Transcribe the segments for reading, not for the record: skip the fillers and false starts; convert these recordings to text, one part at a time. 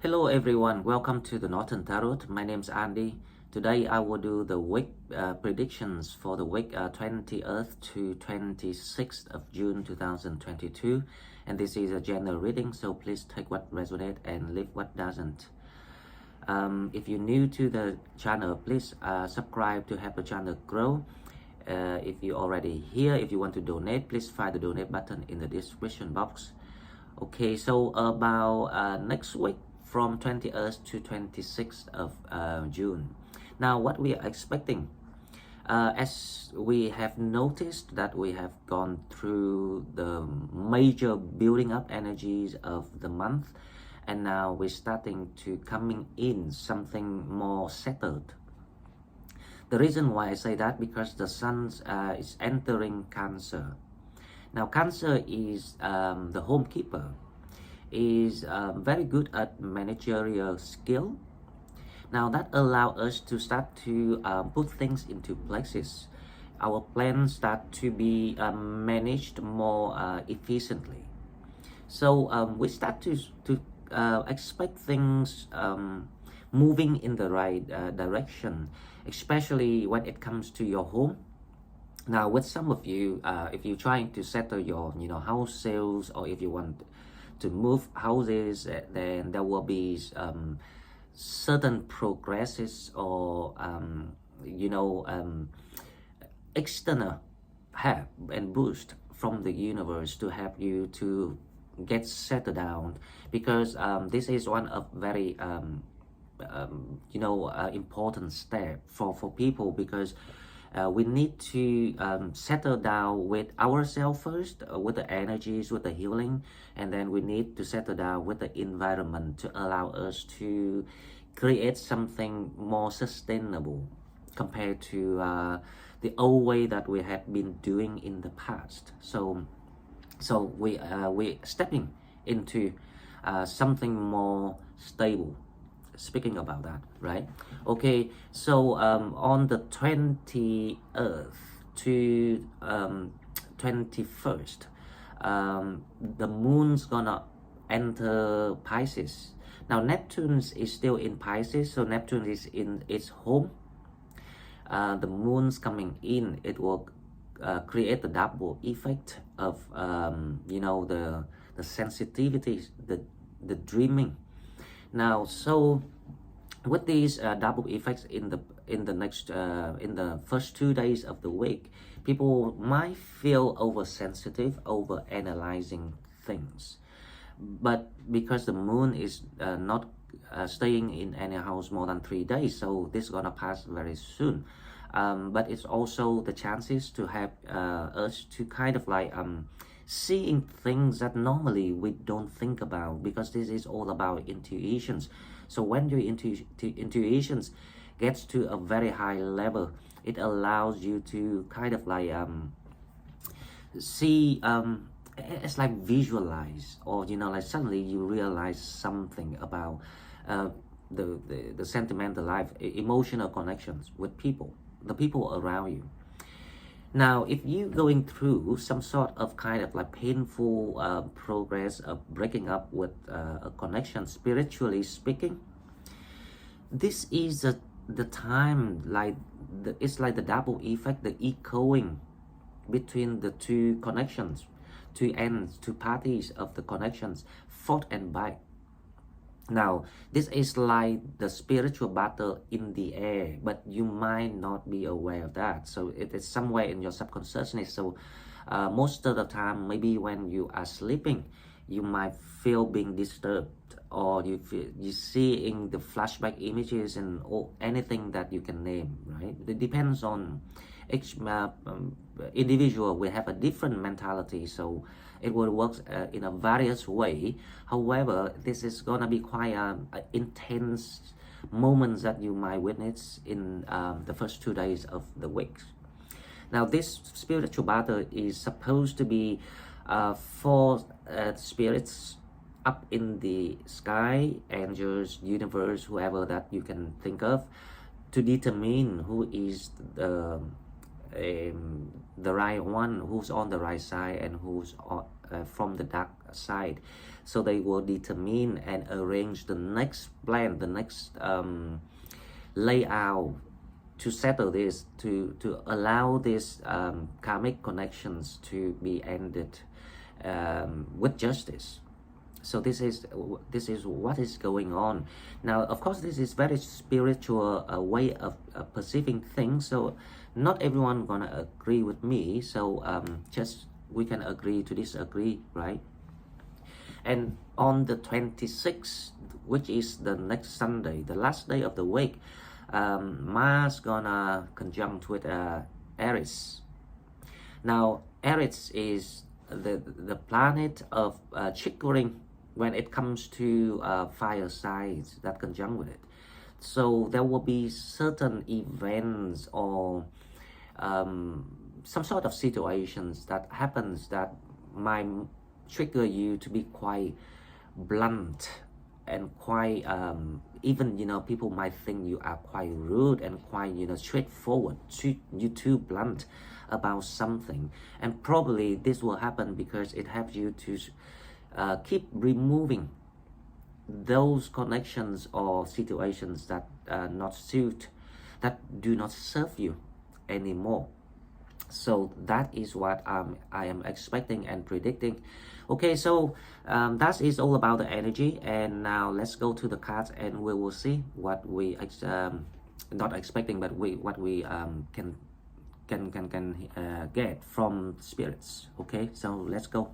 Hello everyone, welcome to the Northern Tarot. My name is Andy. Today I will do the week predictions for the week 20th to 26th of June 2022, and this is a general reading, so please take what resonates and leave what doesn't. If you're new to the channel, please subscribe to help the channel grow. If you're already here, if you want to donate, please find the donate button in the description box. Okay, so about next week from 20th to 26th of June. Now, what we are expecting, as we have noticed that we have gone through the major building up energies of the month, and now we're starting to coming in something more settled. The reason why I say that, because the sun is entering Cancer. Now, Cancer is the homekeeper, is very good at managerial skill. Now, that allows us to start to put things into places. Our plans start to be managed more efficiently. So we start to expect things moving in the right direction, especially when it comes to your home. Now, with some of you, if you're trying to settle your house sales, or if you want to move houses, then there will be certain progresses or external help and boost from the universe to help you to get settled down, because this is one of very important step for people, because we need to settle down with ourselves first, with the energies, with the healing, and then we need to settle down with the environment to allow us to create something more sustainable compared to the old way that we have been doing in the past. So we're stepping into something more stable. Speaking about that, right? Okay, so on the 20th to 21st, the moon's gonna enter Pisces. Now, Neptune is still in Pisces, so Neptune is in its home. The moon's coming in, it will create the double effect of the sensitivity, the dreaming. Now, so with these double effects in the first 2 days of the week, people might feel oversensitive, over analyzing things. But because the moon is not staying in any house more than 3 days, so this is gonna pass very soon. But it's also the chances to have us to kind of like seeing things that normally we don't think about, because this is all about intuitions. So when your intuitions gets to a very high level, it allows you to kind of like see, it's like visualize, or like suddenly you realize something about the sentimental life, emotional connections with people, the people around you. Now, if you're going through some sort of kind of like painful progress of breaking up with a connection, spiritually speaking, this is the time, like it's like the double effect, the echoing between the two connections, two ends, two parties of the connections, fought and back. Now, this is like the spiritual battle in the air, but you might not be aware of that. So it is somewhere in your subconsciousness. So most of the time, maybe when you are sleeping, you might feel being disturbed, or you seeing the flashback images and anything that you can name, right? It depends on each individual. We have a different mentality, so it will work in a various way. However, this is gonna be quite intense moments that you might witness in the first 2 days of the week. Now, this spiritual battle is supposed to be for spirits up in the sky, angels, universe, whoever that you can think of, to determine who is the right one, who's on the right side, and who's from the dark side. So they will determine and arrange the next plan, the next layout to settle this, to allow these karmic connections to be ended with justice. So this is what is going on now. Of course, this is very spiritual way of perceiving things, so not everyone gonna agree with me. So just we can agree to disagree, right? And on the 26th, which is the next Sunday, the last day of the week, Mars gonna conjunct with Aries. Now Aries is the planet of triggering when it comes to fire signs that conjunct with it. So there will be certain events or some sort of situations that happens that might trigger you to be quite blunt and quite even people might think you are quite rude and quite straightforward, you too blunt about something. And probably this will happen because it helps you to keep removing those connections or situations that do not serve you anymore. So that is what I am expecting and predicting. Okay, so that is all about the energy, and now let's go to the cards and we will see what we not expecting, but what we can get from spirits. Okay, so let's go.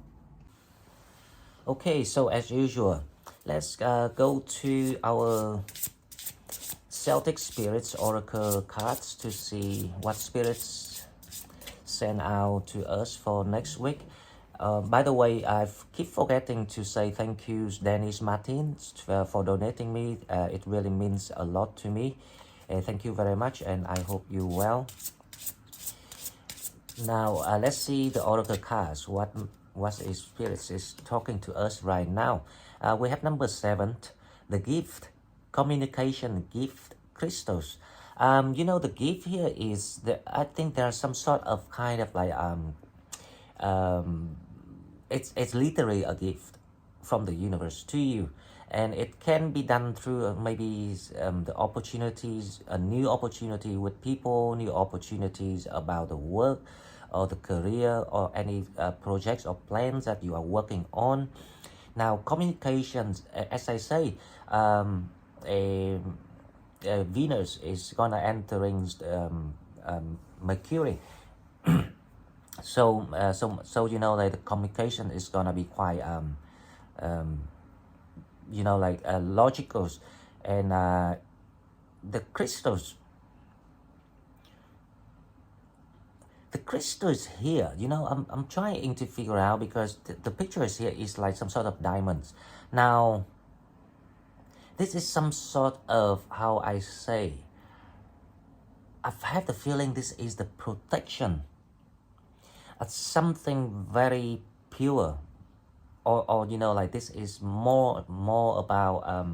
Okay, so as usual, let's go to our Celtic Spirits Oracle cards to see what spirits send out to us for next week. By the way, I keep forgetting to say thank you, Dennis Martins, for donating me. It really means a lot to me. Thank you very much, and I hope you well. Now let's see the oracle cards. What is spirits is talking to us right now? We have number 7, the gift, communication gift, crystals. The gift here is I think there's some sort of kind of like it's literally a gift from the universe to you, and it can be done through maybe the opportunities, a new opportunity with people, new opportunities about the work or the career or any projects or plans that you are working on. Now communications, as I say, Venus is gonna entering Mercury. So like the communication is gonna be quite logical, and the crystals here, I'm trying to figure out, because the pictures here is like some sort of diamonds. Now this is some sort of, how I say, I've had the feeling this is the protection. Something very pure, or like this is more about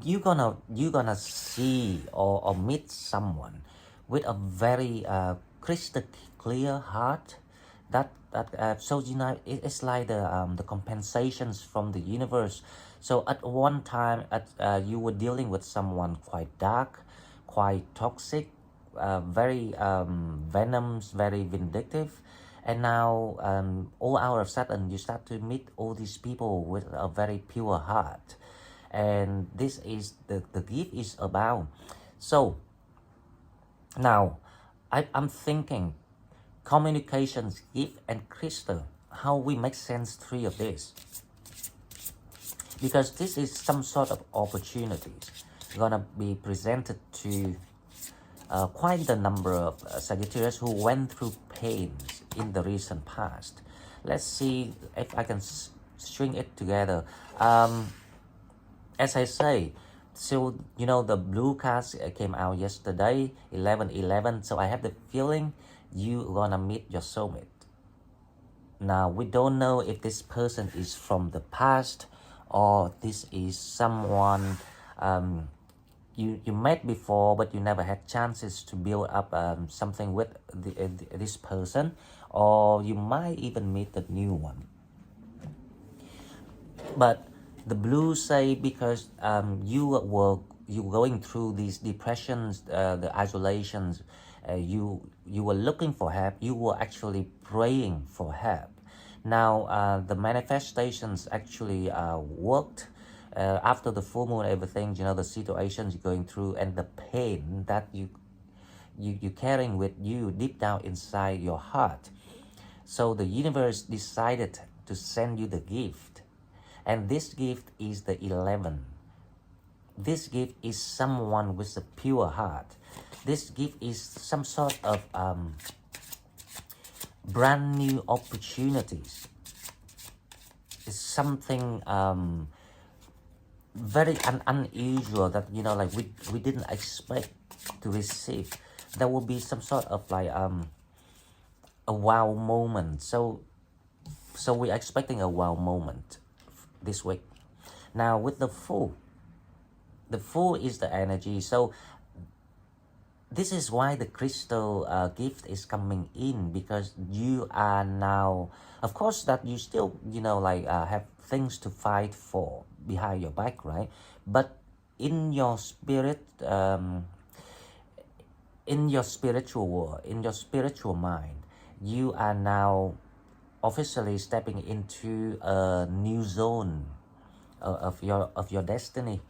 you're gonna see or meet someone with a very crystal clear heart. So it's like the compensations from the universe. So at one time you were dealing with someone quite dark, quite toxic, very venomous, very vindictive, and now all out of sudden you start to meet all these people with a very pure heart, and this is the gift is about. So now I'm thinking communications, gift, and crystal, how we make sense three of this, because this is some sort of opportunities gonna be presented to quite a number of Sagittarius who went through pains in the recent past. Let's see if I can string it together. As I say, so the blue cards came out yesterday, 11/11. So I have the feeling you're gonna meet your soulmate. Now we don't know if this person is from the past or this is someone you met before, but you never had chances to build up something with this person, or you might even meet the new one. But the blue say because you going through these depressions, the isolations, you were looking for help. You were actually praying for help. Now the manifestations actually worked after the full moon. Everything, you know, the situations you're going through and the pain that you carrying with you deep down inside your heart. So the universe decided to send you the gift, and this gift is the 11. This gift is someone with a pure heart. This gift is some sort of brand new opportunities. It's something very unusual that, you know, like we didn't expect to receive. There will be some sort of like a wow moment. So we're expecting a wow moment this week. Now with the Fool is the energy. So this is why the crystal gift is coming in, because you are now, of course, that you still, you know, like have things to fight for behind your back, right? But in your spirit, in your spiritual world, in your spiritual mind, you are now officially stepping into a new zone of your destiny.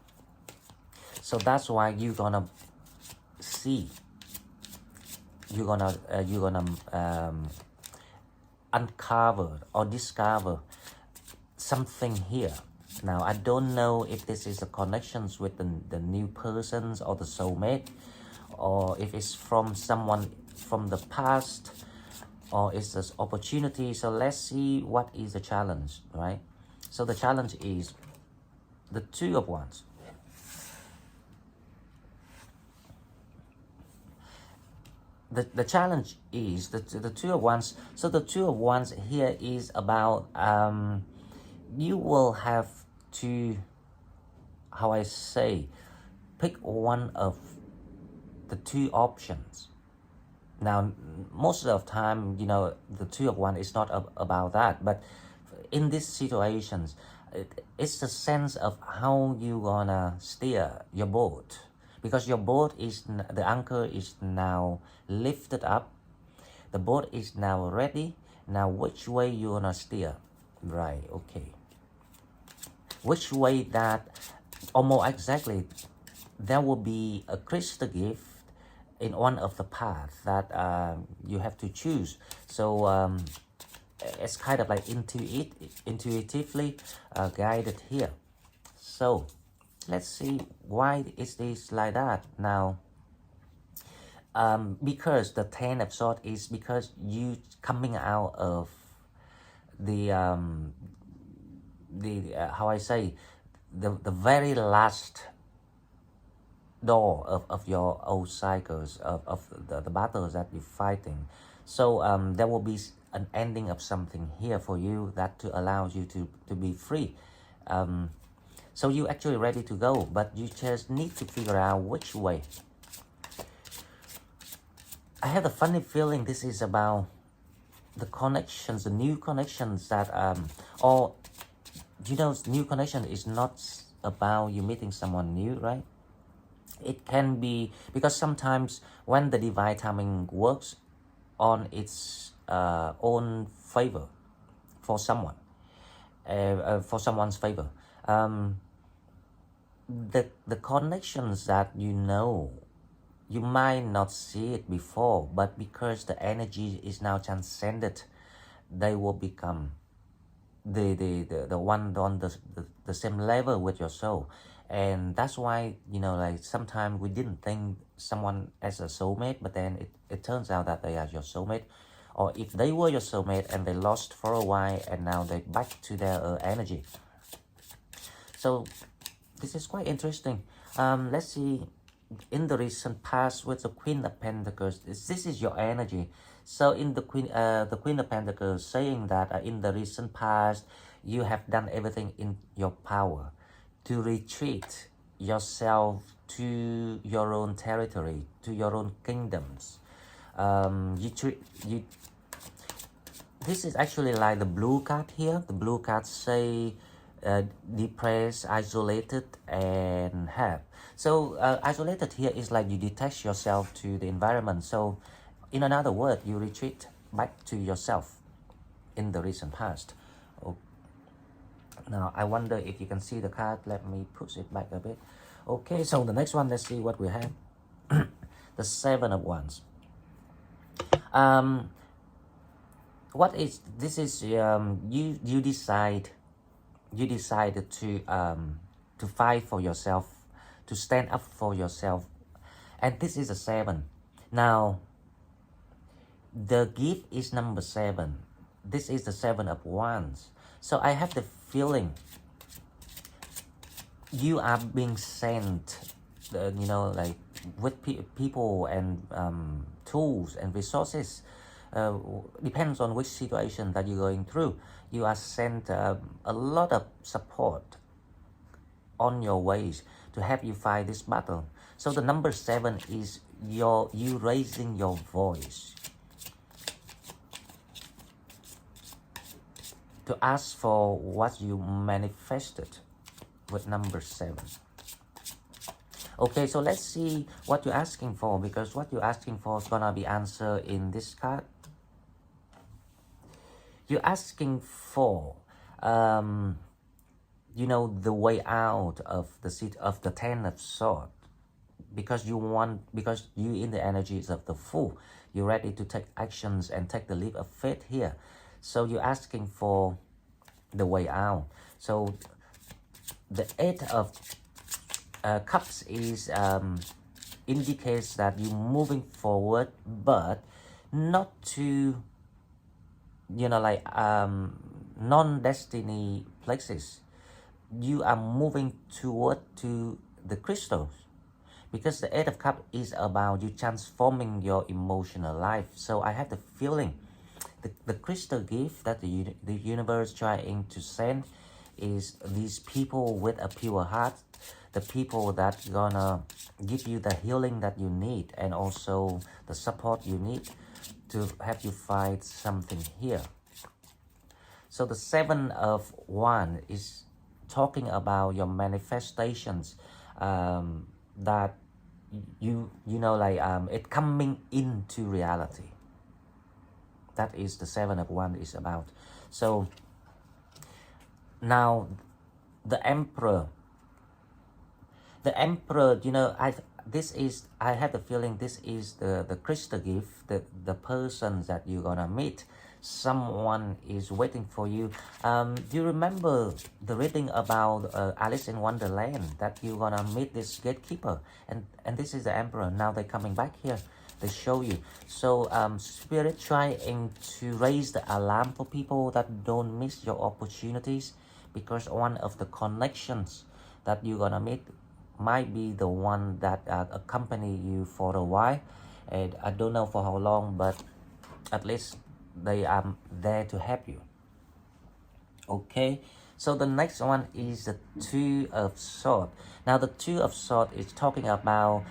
So that's why you're gonna see, you're gonna uncover or discover something here. Now I don't know if this is a connections with the new persons or the soulmate, or if it's from someone from the past, or it's this opportunity. So let's see what is the challenge, right? So the challenge is the Two of Wands. The challenge is the Two of Wands. So the Two of Wands here is about you will have to, how I say, pick one of the two options. Now most of the time, you know, the Two of Wands is not about that, but in these situations it's the sense of how you gonna steer your boat, because your boat is, the anchor is now lifted up, the boat is now ready. Now which way you gonna steer, right? Okay, which way that, or more exactly, there will be a crystal gift in one of the paths that you have to choose. So it's kind of like intuitively guided here. So let's see why is this like that. Now because the Ten of Swords is because you coming out of the how I say, the very last door of your old cycles of the battles that you're fighting. So there will be an ending of something here for you that to allow you to be free. So you actually ready to go, but you just need to figure out which way. I have a funny feeling this is about the connections, the new connections that or you know, new connection is not about you meeting someone new, right? It can be because sometimes when the divine timing works on its own favor for someone, for someone's favor, the connections that you know, you might not see it before, but because the energy is now transcended, they will become the one on the same level with your soul. And that's why, you know, like sometimes we didn't think someone as a soulmate, but then it turns out that they are your soulmate. Or if they were your soulmate and they lost for a while and now they're back to their energy. So this is quite interesting. Let's see, in the recent past with the Queen of Pentacles, this is your energy. So in the Queen of Pentacles saying that in the recent past you have done everything in your power to retreat yourself to your own territory, to your own kingdoms. This is actually like the blue card here. The blue card say depressed, isolated, and have. So isolated here is like you detach yourself to the environment. So in another word, you retreat back to yourself in the recent past. Oh, now I wonder if you can see the card. Let me push it back a bit. Okay, so the next one, let's see what we have. The Seven of Wands. What is this? Is you decided to fight for yourself, to stand up for yourself, and this is a 7. Now the gift is number 7. This is the 7 of Wands. So I have the feeling you are being sent, like with people and tools and resources. Depends on which situation that you're going through. You are sent a lot of support on your ways to help you fight this battle. So the number 7 is you raising your voice to ask for what you manifested with number 7. Okay, so let's see what you're asking for, because what you're asking for is gonna be answered in this card. You're asking for the way out of the seat of the 10 of Swords, because you in the energies of the Fool, you're ready to take actions and take the leap of faith here. So you're asking for the way out. So the 8 of Cups is indicates that you're moving forward, but not to non-destiny places. You are moving toward to the crystals, because the 8 of Cups is about you transforming your emotional life. So I have the feeling the crystal gift that the universe trying to send is these people with a pure heart, the people that gonna give you the healing that you need, and also the support you need to help you fight something here. So the 7 of Wands is talking about your manifestations, that it coming into reality. That is the 7 of Wands is about. So now the Emperor, I have the feeling this is the crystal gift, the person that you're gonna meet. Someone is waiting for you. Do you remember the reading about Alice in Wonderland, that you're gonna meet this gatekeeper, and this is the Emperor. Now they're coming back here, they show you. So Spirit trying to raise the alarm for people that don't miss your opportunities, because one of the connections that you're gonna meet might be the one that accompany you for a while, and I don't know for how long, but at least they are there to help you. Okay, so the next one is the 2 of Swords. Now the 2 of Swords is talking about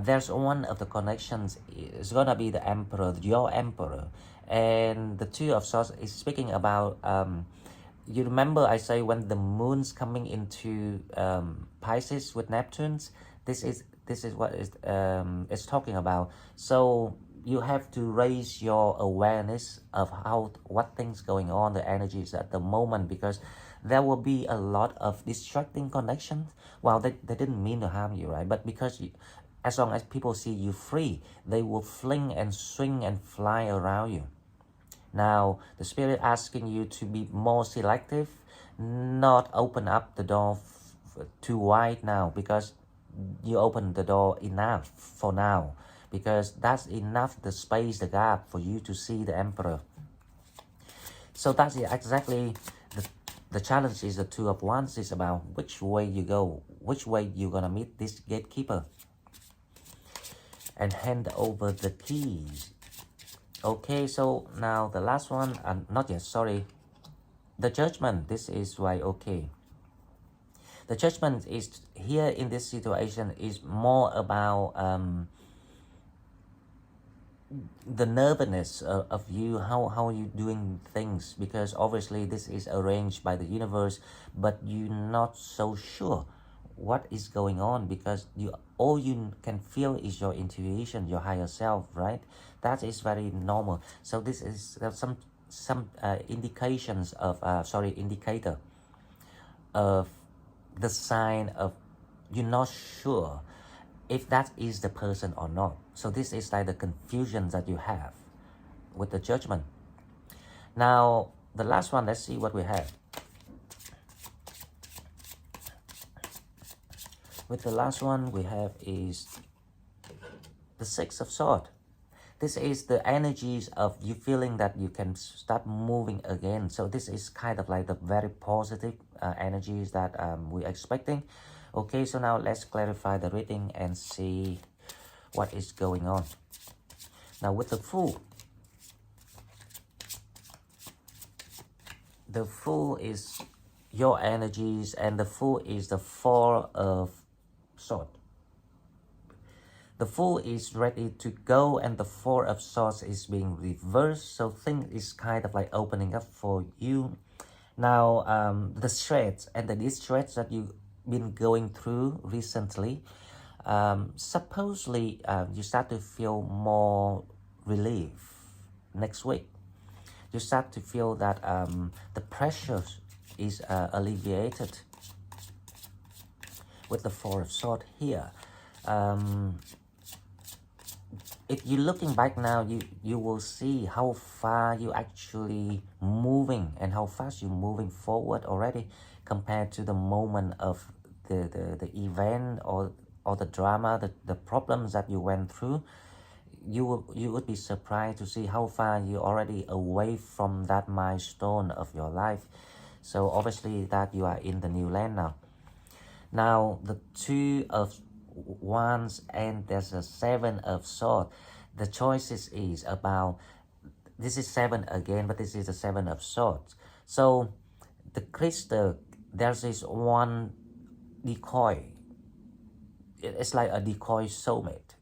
there's one of the connections is gonna be the Emperor, your Emperor, and the 2 of Swords is speaking about you remember I say when the moon's coming into Pisces with Neptune's, this is what it's talking about. So you have to raise your awareness of what things going on, the energies at the moment, because there will be a lot of distracting connections. Well, they didn't mean to harm you, right? But because as long as people see you free, they will fling and swing and fly around you. Now the Spirit asking you to be more selective, not open up the door too wide now, because you open the door enough for now, because that's enough, the space, the gap for you to see the Emperor. So that's exactly the challenge. Is the 2 of Wands is about which way you go, which way you're gonna meet this gatekeeper and hand over the keys. Okay, so now the last one, not yet, sorry, the Judgment. This is why, okay, the Judgment is here in this situation is more about the nervousness of you, how are you doing things, because obviously this is arranged by the universe, but you're not so sure what is going on, because you all you can feel is your intuition, your higher self, right? That is very normal. So this is some indications of indicator of the sign of you're not sure if that is the person or not. So this is like the confusion that you have with the judgment. Now, the last one, let's see what we have. With the last one we have is the Six of Swords. This is the energies of you feeling that you can start moving again. So this is kind of like the very positive energies that we're expecting. Okay, so now let's clarify the reading and see what is going on. Now with the Fool is your energies, and the Fool is the Four of Swords. The Fool is ready to go, and the Four of Swords is being reversed. So things is kind of like opening up for you. Now, the stress and the distress that you've been going through recently, supposedly you start to feel more relief next week. You start to feel that the pressure is alleviated with the Four of Swords here. If you're looking back now, you will see how far you actually moving and how fast you're moving forward already compared to the moment of the event or the drama, the problems that you went through. You would be surprised to see how far you're already away from that milestone of your life. So obviously that you are in the new land now. Now the Two of Wands and there's a Seven of Swords. The choices is about, this is seven again, but this is the Seven of Swords. So the crystal, there's this one decoy. It's like a decoy soulmate.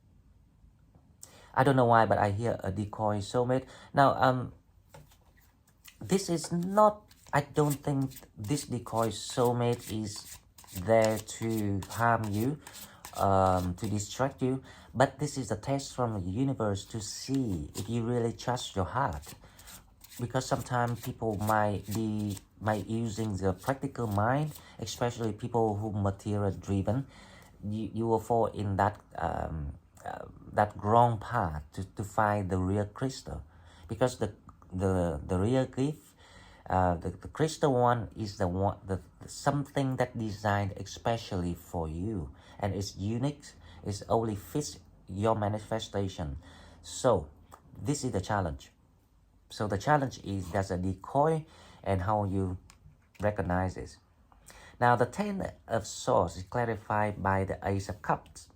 I don't know why, but I hear a decoy soulmate. Now, this is not, I don't think this decoy soulmate is there to harm you, to distract you, but this is a test from the universe to see if you really trust your heart. Because sometimes people might be using the practical mind, especially people who material driven. You will fall in that that wrong path to find the real crystal, because the real gift, the crystal one is the one, the something that designed especially for you, and it's unique. It only fits your manifestation. So this is the challenge. So the challenge is there's a decoy and how you recognize it. Now the Ten of Swords is clarified by the Ace of Cups.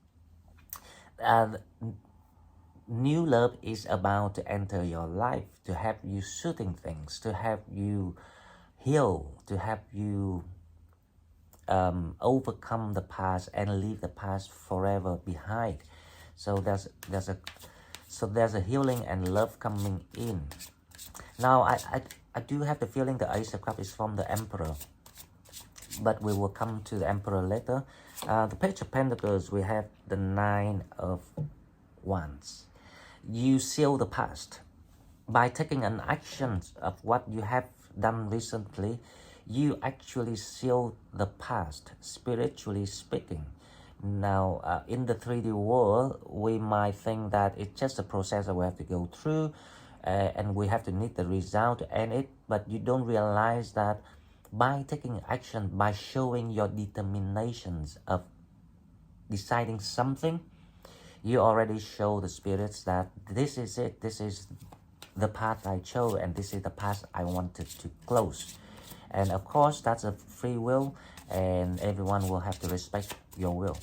New love is about to enter your life, to have you shooting things, to have you heal, to have you overcome the past and leave the past forever behind. So there's a healing and love coming in. Now I do have the feeling the Ace of Cups is from the Emperor, but we will come to the Emperor later. The Page of Pentacles, we have the Nine of Wands. You seal the past by taking an action of what you have done recently. You actually seal the past, spiritually speaking. Now, in the 3D world, we might think that it's just a process that we have to go through, and we have to need the result to end it. But you don't realize that by taking action, by showing your determinations of deciding something, you already show the spirits that this is it, this is the path I chose, and this is the path I wanted to close. And of course, that's a free will, and everyone will have to respect your will.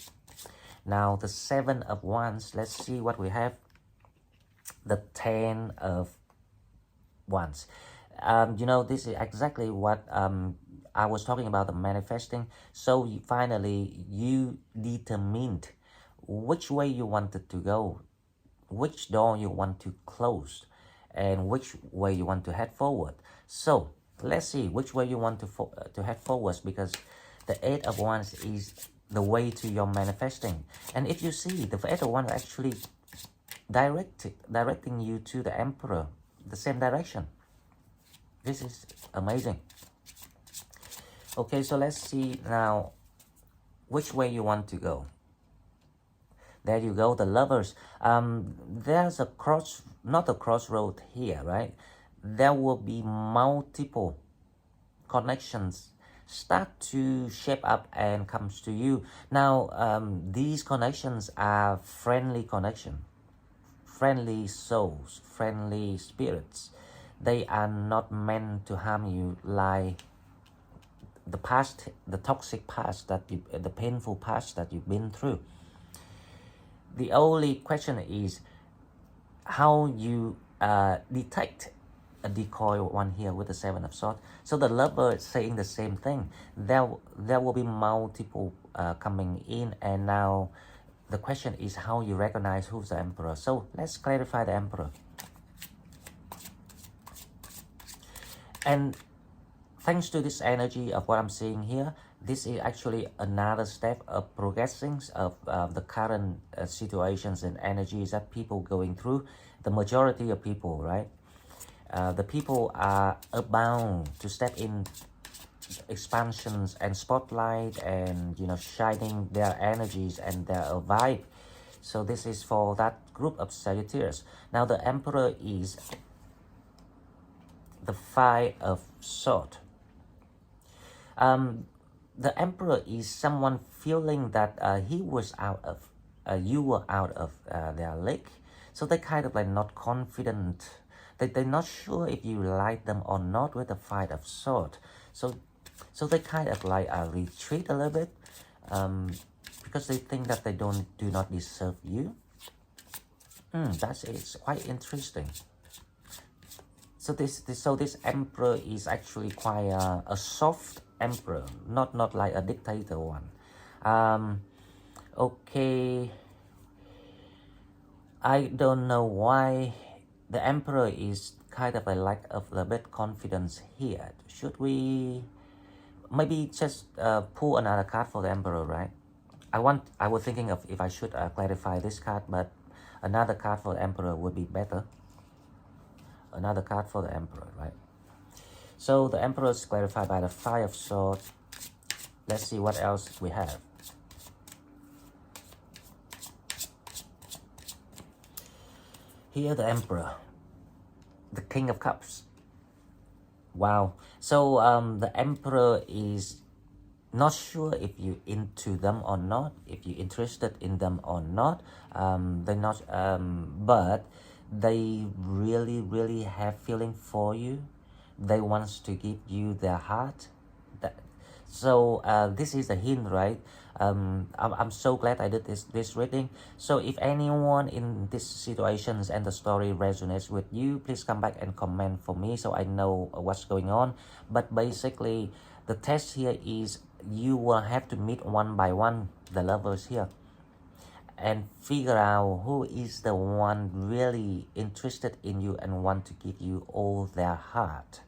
Now, the Seven of Wands, let's see what we have. The Ten of Wands. You know, this is exactly what I was talking about, the manifesting. So finally, you determined which way you wanted to go. which door you want to close and which way you want to head forward. So let's see which way you want to head forwards, because the Eight of Wands is the way to your manifesting. And if you see, the Eight of Wands actually directing you to the Emperor, the same direction. This is amazing. Okay, so let's see now which way you want to go. There you go, the Lovers. There's a not a crossroad here, right? There will be multiple connections start to shape up and comes to you. Now, these connections are friendly connection, friendly souls, friendly spirits. They are not meant to harm you like the past, the toxic past the painful past that you've been through. The only question is how you detect a decoy one here with the Seven of Swords. So the Lover is saying the same thing. There will be multiple coming in, and now the question is how you recognize who's the Emperor. So let's clarify the Emperor. And thanks to this energy of what I'm seeing here, this is actually another step of progressing of the current situations and energies that people going through. The majority of people, right? The people are bound to step in expansions and spotlight and, you know, shining their energies and their vibe. So this is for that group of Sagittarius. Now the Emperor is the Five of Swords. The Emperor is someone feeling that he was out of, you were out of their league. So they kind of like not confident. They're not sure if you like them or not with the Five of Swords. So they kind of like retreat a little bit because they think that they do not deserve you. It's quite interesting. So this Emperor is actually quite a soft Emperor, not like a dictator one. Okay, I don't know why the Emperor is kind of a lack of a bit confidence here. Should we maybe just pull another card for the Emperor, right? I was thinking of if I should clarify this card, but another card for the Emperor would be better. Another card for the Emperor, right? So the Emperor is clarified by the Five of Swords. Let's see what else we have. Here the Emperor, the King of Cups. Wow. So the Emperor is not sure if you're into them or not, if you're interested in them or not. They're not, but they really have feeling for you. They want to give you their heart. So this is a hint, right? I'm so glad I did this reading. So if anyone in these situations and the story resonates with you, please come back and comment for me so I know what's going on. But basically, the test here is you will have to meet one by one the lovers here and figure out who is the one really interested in you and want to give you all their heart.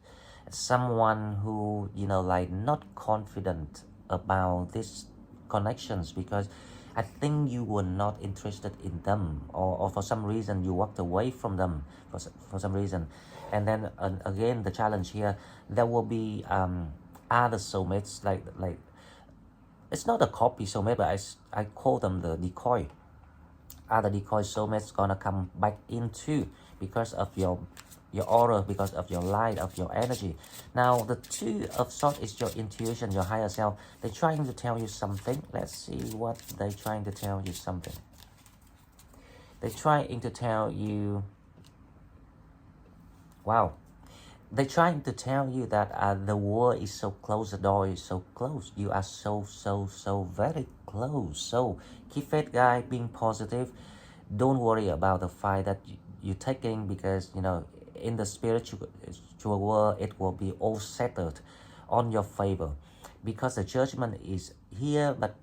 Someone who, you know, like not confident about these connections because I think you were not interested in them, or for some reason you walked away from them for some reason. And then again, the challenge here, there will be other soulmates, like it's not a copy soulmate, but I call them the decoy. Other decoy soulmates gonna come back into because of your aura, because of your light, of your energy. Now the Two of Swords is your intuition, your higher self. They're trying to tell you something. Let's see what they're trying to tell you something. They're trying to tell you, wow, they're trying to tell you that the world is so close, the door is so close. You are so very close. So keep faith, guys, being positive. Don't worry about the fight that you're taking, because, you know, in the spiritual world, it will be all settled on your favor, because the judgment is here, but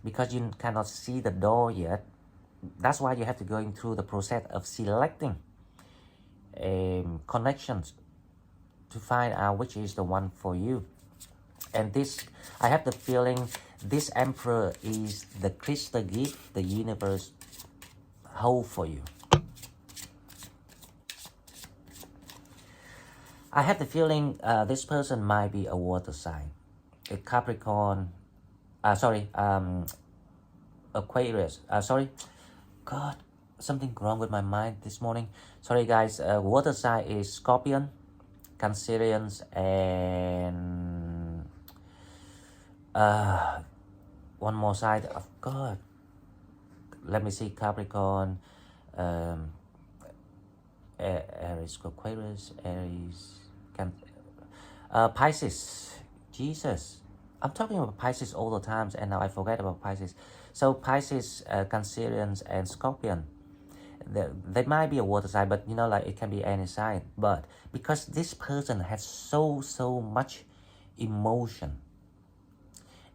because you cannot see the door yet, That's why you have to going through the process of selecting connections to find out which is the one for you. And this, I have the feeling this emperor is the crystal gift the universe hold for you. I have the feeling this person might be a water sign, a Capricorn, Aquarius, God, something wrong with my mind this morning. Sorry guys, water sign is Scorpion, Cancerians, and one more side of God. Let me see, Capricorn, Aries, Aquarius, Aries, Pisces. Jesus, I'm talking about Pisces all the times, and now I forget about Pisces. So Pisces, Cancerians, and Scorpion. They might be a water sign, but you know, like it can be any sign. But because this person has so much emotion,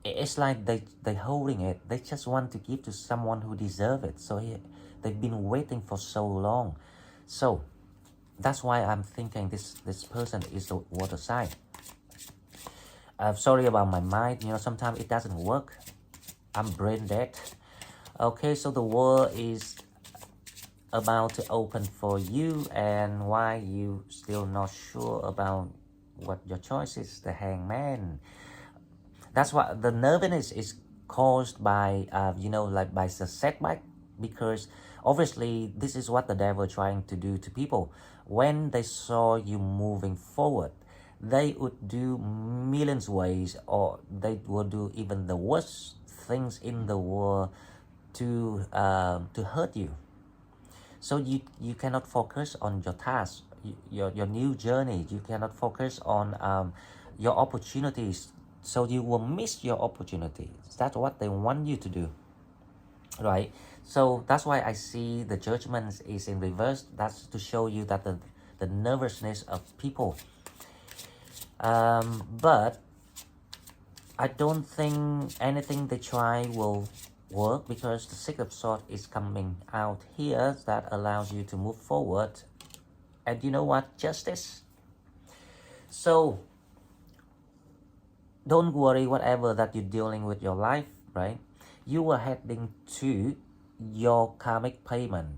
it's like they holding it. They just want to give to someone who deserve it. So they've been waiting for so long. So that's why I'm thinking this person is the water sign. I'm sorry about my mind. You know, sometimes it doesn't work. I'm brain dead. Okay, so the world is about to open for you, and why you still not sure about what your choice is? The Hangman. That's why the nervousness is caused by you know, like by the setback, because obviously this is what the devil trying to do to people. When they saw you moving forward, they would do millions ways, or they would do even the worst things in the world to hurt you. So you cannot focus on your task, your new journey. You cannot focus on your opportunities. So you will miss your opportunities. That's what they want you to do, right? So that's why I see the judgment is in reverse. That's to show you that the nervousness of people. But I don't think anything they try will work, because the Six of Swords is coming out here that allows you to move forward. And you know what? Justice. So don't worry whatever that you're dealing with your life, right? You are heading to your karmic payment.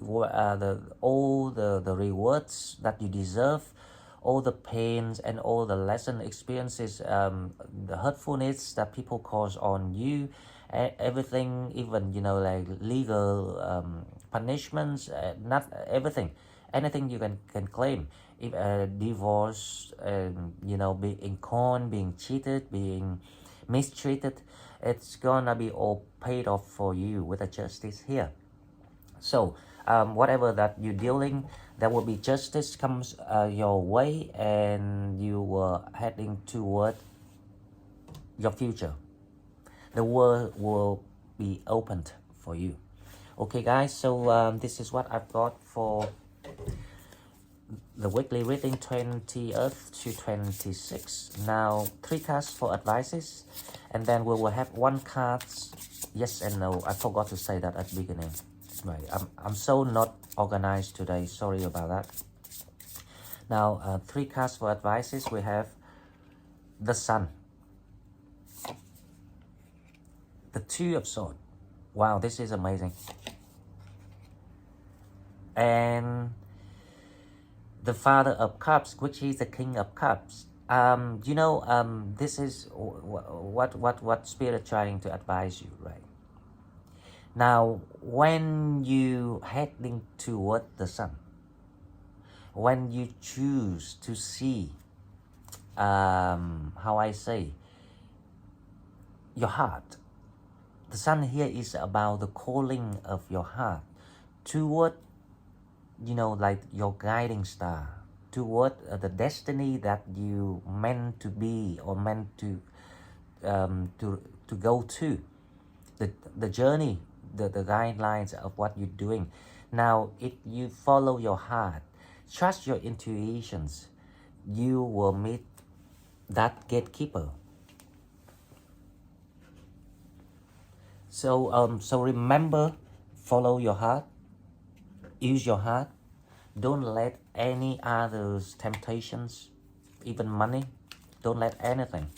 All the rewards that you deserve, all the pains and all the lesson experiences, the hurtfulness that people cause on you, everything, even, you know, like legal punishments, not everything, anything you can claim. If divorce, you know, being conned, being cheated, being mistreated, it's gonna be all paid off for you with the justice here. So whatever that you're dealing, there will be justice comes your way, and you were heading toward your future. The world will be opened for you. Okay guys, so this is what I've got for the weekly reading 20th to 26. Now 3 cards for advices, and then we will have 1 card yes and no. I forgot to say that at the beginning. Right, I'm so not organized today, sorry about that. Now 3 cards for advices. We have the Sun, the Two of Swords. Wow, this is amazing. And the Father of Cups, which is the King of Cups. You know, this is what Spirit trying to advise you, right? Now, when you heading toward the Sun, when you choose to see, how I say, your heart, the Sun here is about the calling of your heart toward, you know, like your guiding star, toward the destiny that you meant to be, or meant to go to, the journey, the guidelines of what you're doing. Now, if you follow your heart, trust your intuitions, you will meet that gatekeeper. So so remember, follow your heart, use your heart. Don't let any others temptations, even money, don't let anything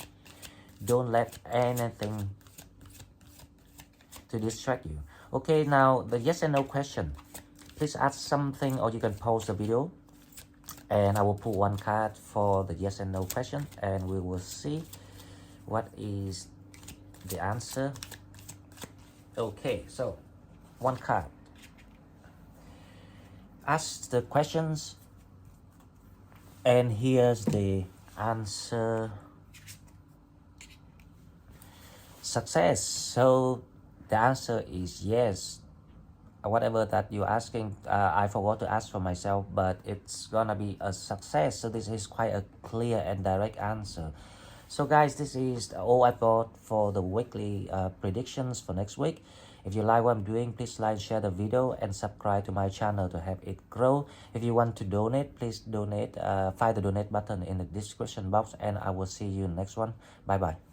to distract you. Okay, now the yes and no question. Please ask something, or you can pause the video and I will put one card for the yes and no question, and we will see what is the answer. Okay, so one card. Ask the questions and here's the answer. Success. So the answer is yes. Whatever that you're asking, I forgot to ask for myself, but it's gonna be a success. So this is quite a clear and direct answer. So guys, this is all I got for the weekly predictions for next week. If you like what I'm doing, please like, share the video, and subscribe to my channel to help it grow. If you want to donate, please donate. Find the donate button in the description box, and I will see you next one. Bye bye.